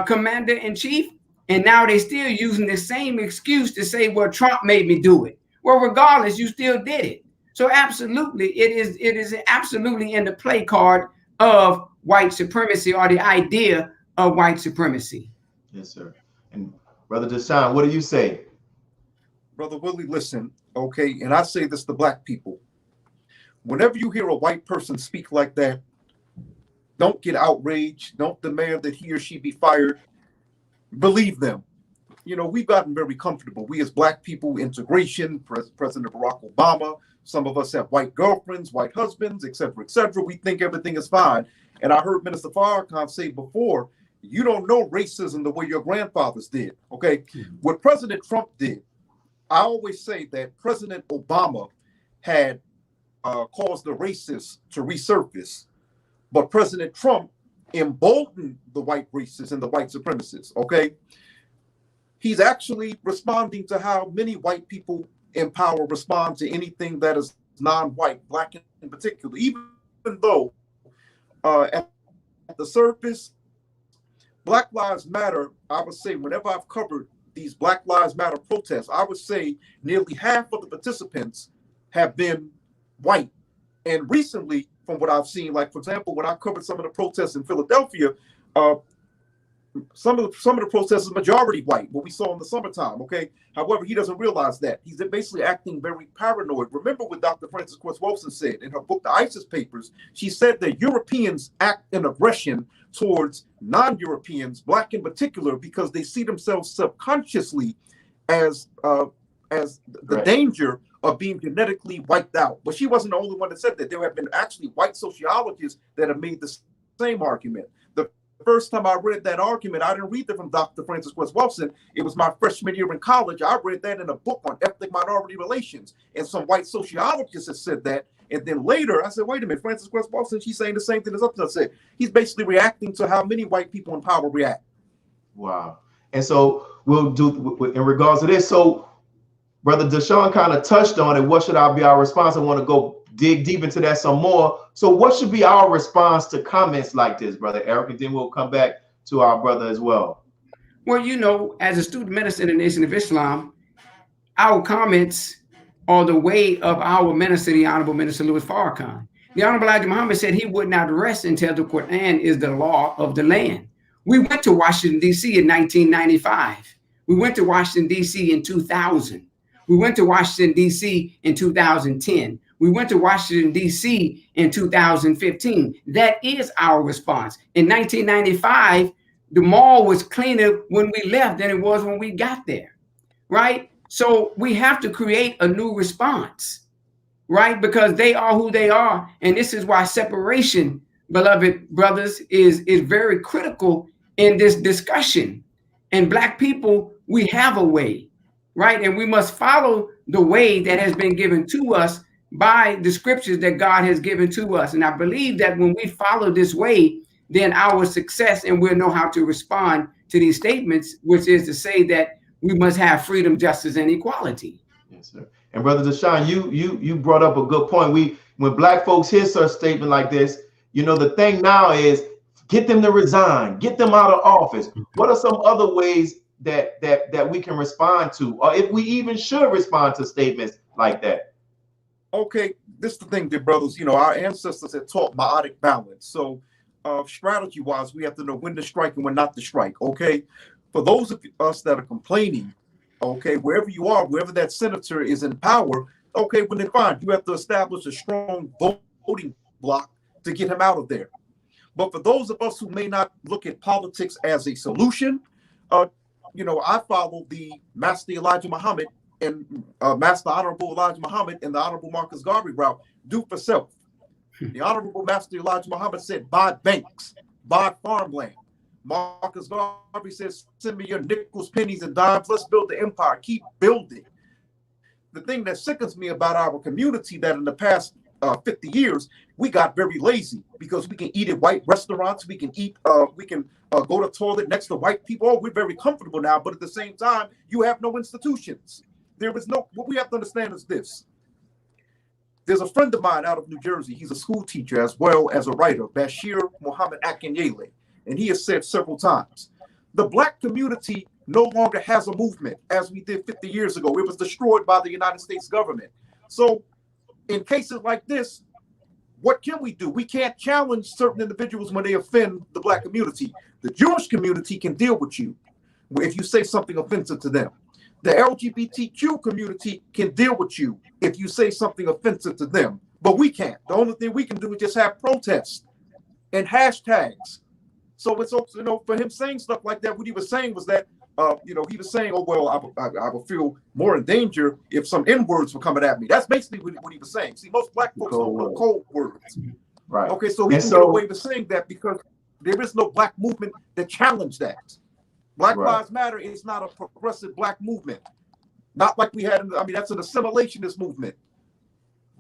commander-in-chief. And now they're still using the same excuse to say, well, Trump made me do it. Well, regardless, you still did it. So absolutely, it is absolutely in the play card of white supremacy, or the idea of white supremacy. Yes, sir. And Brother Doshon, what do you say? Brother Willie, listen, okay, and I say this to Black people. Whenever you hear a white person speak like that, don't get outraged. Don't demand that he or she be fired. Believe them. You know, we've gotten very comfortable. We as Black people, integration, President Barack Obama, some of us have white girlfriends, white husbands, et cetera, et cetera. We think everything is fine. And I heard Minister Farrakhan say before, you don't know racism the way your grandfathers did, okay? What President Trump did, I always say that President Obama had caused the racists to resurface, but President Trump emboldened the white racists and the white supremacists, okay? He's actually responding to how many white people in power respond to anything that is non-white, Black in particular, even though at the surface, Black Lives Matter, I would say, whenever I've covered these Black Lives Matter protests, I would say nearly half of the participants have been white. And recently, from what I've seen, like, for example, when I covered some of the protests in Philadelphia, some of the protesters majority white, what we saw in the summertime, okay? However, he doesn't realize that. He's basically acting very paranoid. Remember what Dr. Frances Cress Welsing said in her book, The ISIS Papers. She said that Europeans act in aggression towards non-Europeans, Black in particular, because they see themselves subconsciously as the danger of being genetically wiped out. But she wasn't the only one that said that. There have been actually white sociologists that have made the same argument. The first time I read that argument, I didn't read it from Dr. Frances Cress Welsing. It was my freshman year in college. I read that in a book on ethnic minority relations. And some white sociologists have said that. And then later, I said, wait a minute, Frances Cress Welsing, she's saying the same thing as I said. He's basically reacting to how many white people in power react. Wow. And so we'll do, in regards to this, so Brother Doshon kind of touched on it. What should be our response? I want to go dig deep into that some more. So what should be our response to comments like this, Brother Eric? And then we'll come back to our brother as well. Well, you know, as a student minister in the Nation of Islam, our comments are the way of our minister, the Honorable Minister Louis Farrakhan. The Honorable Elijah Muhammad said he would not rest until the Quran is the law of the land. We went to Washington, D.C. in 1995. We went to Washington, D.C. in 2000. We went to Washington, D.C. in 2010. We went to Washington, D.C. in 2015. That is our response. In 1995, the mall was cleaner when we left than it was when we got there, right? So we have to create a new response, right? Because they are who they are. And this is why separation, beloved brothers, is very critical in this discussion. And Black people, we have a way, right? And we must follow the way that has been given to us by the scriptures that God has given to us. And I believe that when we follow this way, then our success, and we'll know how to respond to these statements, which is to say that we must have freedom, justice, and equality. Yes, sir. And Brother Doshon, you brought up a good point. When Black folks hear such a statement like this, you know, the thing now is get them to resign, get them out of office. What are some other ways that we can respond to, or if we even should respond to statements like that? Okay, this is the thing, dear brothers. You know, our ancestors had taught biotic balance. So strategy-wise, we have to know when to strike and when not to strike, okay? For those of us that are complaining, okay, wherever you are, wherever that senator is in power, okay, when they're fine, you have to establish a strong voting block to get him out of there. But for those of us who may not look at politics as a solution, you know, I follow the Master Elijah Muhammad and Master Honorable Elijah Muhammad and the Honorable Marcus Garvey route, do for self. The Honorable Master Elijah Muhammad said, buy banks, buy farmland. Marcus Garvey says, send me your nickels, pennies, and dimes. Let's build the empire. Keep building. The thing that sickens me about our community that in the past 50 years, we got very lazy because we can eat at white restaurants. We can eat, go to the toilet next to white people. Oh, we're very comfortable now. But at the same time, you have no institutions. There is no, what we have to understand is this. There's a friend of mine out of New Jersey. He's a school teacher as well as a writer, Bashir Muhammad Akinyele. And he has said several times, the Black community no longer has a movement as we did 50 years ago. It was destroyed by the United States government. So in cases like this, what can we do? We can't challenge certain individuals when they offend the Black community. The Jewish community can deal with you if you say something offensive to them. The LGBTQ community can deal with you if you say something offensive to them, but we can't. The only thing we can do is just have protests and hashtags. So it's also, you know, for him saying stuff like that, what he was saying was that, you know, he was saying, oh, well, I would feel more in danger if some N-words were coming at me. That's basically what he was saying. See, most Black folks don't know cold words. Right. Okay, so he can get away with saying that because there is no Black movement that challenged that. Black Lives Matter is not a progressive Black movement. Not like we had, I mean, that's an assimilationist movement.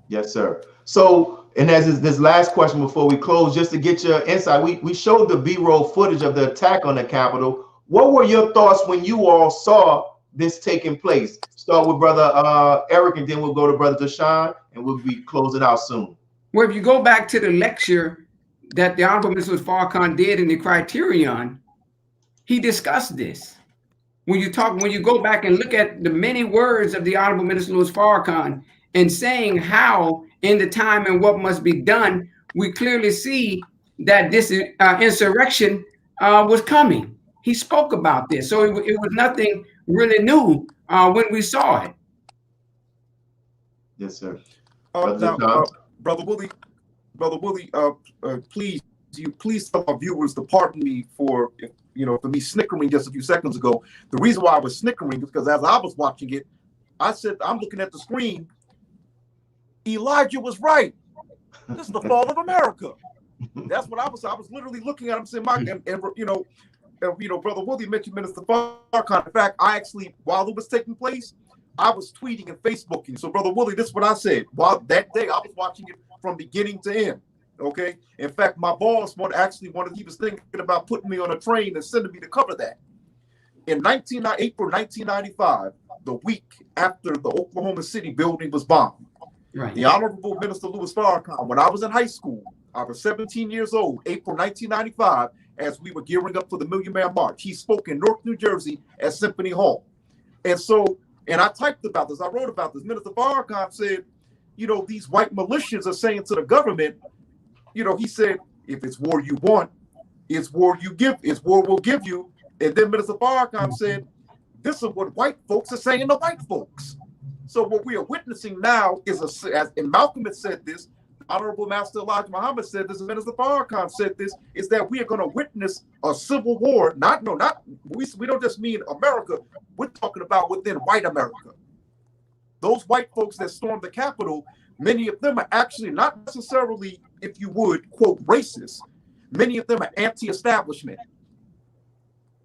Yes, sir. So, and as this last question before we close, just to get your insight, we showed the B-roll footage of the attack on the Capitol. What were your thoughts when you all saw this taking place? Start with Brother Eric, and then we'll go to Brother Doshon, and we'll be closing out soon. Well, if you go back to the lecture that the Honorable Minister Farrakhan did in the Criterion, he discussed this. When you go back and look at the many words of the Honorable Minister Louis Farrakhan and saying how in the time and what must be done, we clearly see that this insurrection was coming. He spoke about this. So it was nothing really new when we saw it. Yes, sir. Brother Willie, please tell our viewers to pardon me for, you know, for me snickering just a few seconds ago. The reason why I was snickering is because as I was watching it, I said, I'm looking at the screen. Elijah was right. This is the fall of America. That's what I was. I was literally looking at him saying, you know, Brother Willie mentioned Minister Farrakhan. In fact, I actually, while it was taking place, I was tweeting and Facebooking. So, Brother Willie, this is what I said. While that day, I was watching it from beginning to end. Okay. In fact, my boss he was thinking about putting me on a train and sending me to cover that. In April 1995, the week after the Oklahoma City building was bombed, right. The Honorable Minister Louis Farrakhan, when I was in high school, I was 17 years old, April 1995, as we were gearing up for the Million Man March, he spoke in Newark, New Jersey at Symphony Hall. And I typed about this, I wrote about this. Minister Farrakhan said, these white militias are saying to the government, he said, if it's war you want, it's war we'll give you. And then Minister Farrakhan said, this is what white folks are saying to white folks. So what we are witnessing now is, and Malcolm had said this, Honorable Master Elijah Muhammad said this, and Minister Farrakhan said this, is that we are going to witness a civil war. We don't just mean America, we're talking about within white America. Those white folks that stormed the Capitol, many of them are actually not necessarily, if you would, quote, racist. Many of them are anti-establishment.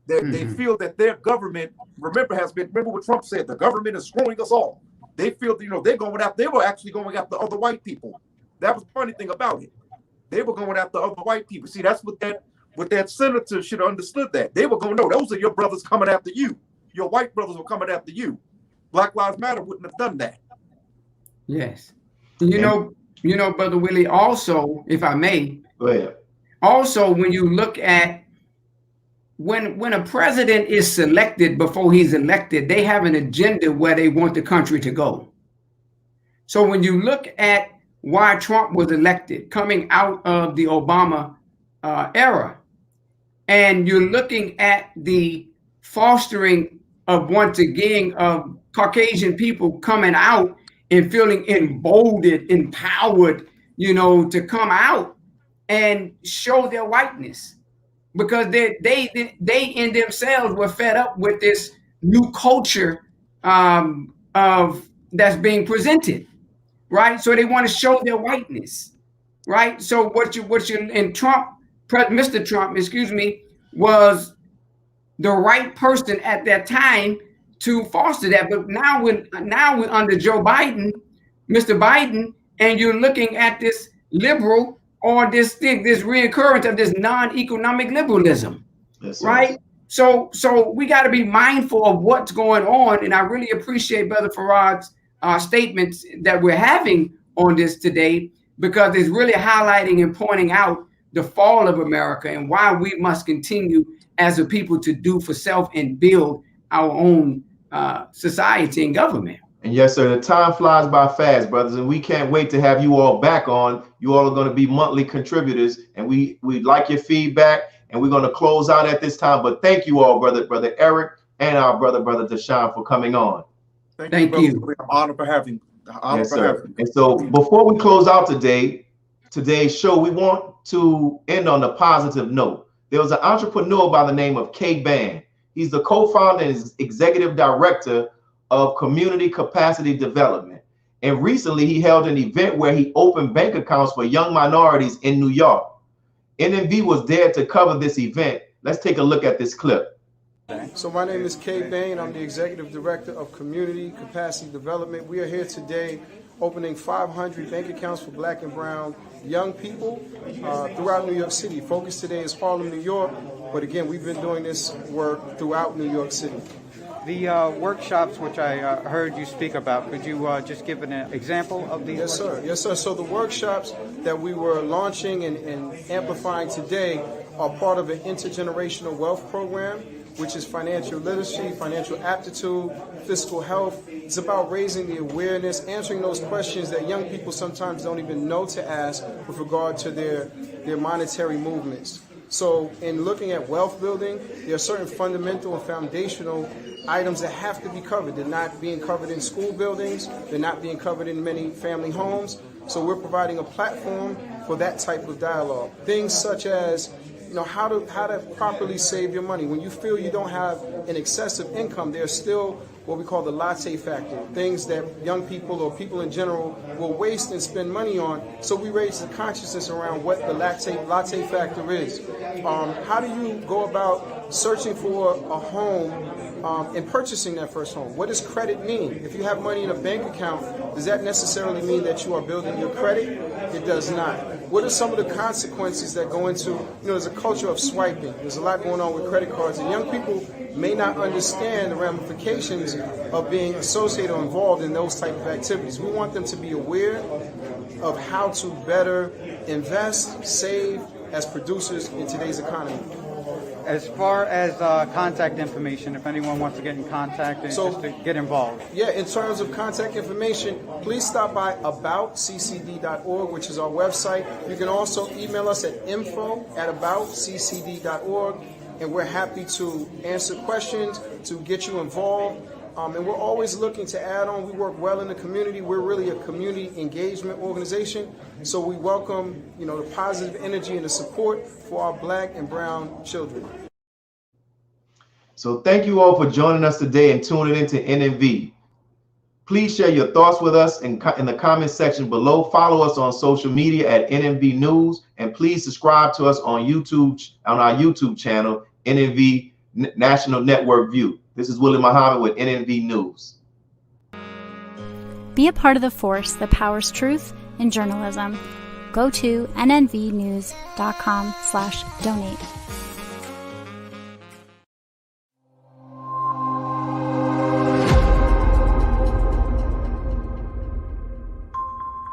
They feel that their government, remember what Trump said, the government is screwing us all. They feel, they were actually going after other white people. That was the funny thing about it. They were going after other white people. See, that's what that senator should have understood that. They were going, no, those are your brothers coming after you. Your white brothers were coming after you. Black Lives Matter wouldn't have done that. Yes. You know, Brother Willie, also, if I may, go ahead. Also, when you look at when a president is selected before he's elected, they have an agenda where they want the country to go. So when you look at why Trump was elected coming out of the Obama era, and you're looking at the fostering of, once again, of Caucasian people coming out and feeling emboldened, empowered, to come out and show their whiteness, because they in themselves were fed up with this new culture of that's being presented, right? So they want to show their whiteness, right? So and Mr. Trump, was the right person at that time to foster that. But now we're under Joe Biden, Mr. Biden, and you're looking at this liberal, or this reoccurrence of this non-economic liberalism, right? So we got to be mindful of what's going on, and I really appreciate Brother Farad's statements that we're having on this today, because it's really highlighting and pointing out the fall of America and why we must continue as a people to do for self and build our own society and government. And yes, sir, the time flies by fast, brothers, and we can't wait to have you all back on. You all are going to be monthly contributors, and we like your feedback, and we're going to close out at this time. But thank you all, brother Eric, and our brother Doshon, for coming on. Thank you. I'm honored for having you. And so before we close out today's show, we want to end on a positive note. There was an entrepreneur by the name of Kay Ban. He's the co-founder and executive director of Community Capacity Development. And recently he held an event where he opened bank accounts for young minorities in New York. NNV was there to cover this event. Let's take a look at this clip. So my name is Kay Bain. I'm the executive director of Community Capacity Development. We are here today opening 500 bank accounts for Black and brown young people throughout New York City. Focus today is Harlem, New York, but again, we've been doing this work throughout New York City. The workshops which I heard you speak about, could you just give an example of these? Yes, sir. Yes, sir. So the workshops that we were launching and amplifying today are part of an intergenerational wealth program, which is financial literacy, financial aptitude, fiscal health. It's about raising the awareness, answering those questions that young people sometimes don't even know to ask with regard to their monetary movements. So in looking at wealth building, there are certain fundamental and foundational items that have to be covered. They're not being covered in school buildings. They're not being covered in many family homes. So we're providing a platform for that type of dialogue. Things such as, how to properly save your money. When you feel you don't have an excessive income, there's still what we call the latte factor, things that young people or people in general will waste and spend money on. So we raise the consciousness around what the latte factor is. How do you go about searching for a home and purchasing that first home? What does credit mean? If you have money in a bank account, does that necessarily mean that you are building your credit? It does not. What are some of the consequences that go into, there's a culture of swiping. There's a lot going on with credit cards, and young people may not understand the ramifications of being associated or involved in those type of activities. We want them to be aware of how to better invest, save as producers in today's economy. As far as contact information, if anyone wants to get in contact and just to get involved. Yeah, in terms of contact information, please stop by aboutccd.org, which is our website. You can also email us at info@aboutccd.org, and we're happy to answer questions, to get you involved. And we're always looking to add on. We work well in the community. We're really a community engagement organization. So we welcome, the positive energy and the support for our Black and brown children. So thank you all for joining us today and tuning into NNV. Please share your thoughts with us in the comment section below. Follow us on social media at NNV News, and please subscribe to us on YouTube, on our YouTube channel, NNV National Network View. This is Willie Muhammad with NNV News. Be a part of the force that powers truth in journalism. Go to nnvnews.com/donate.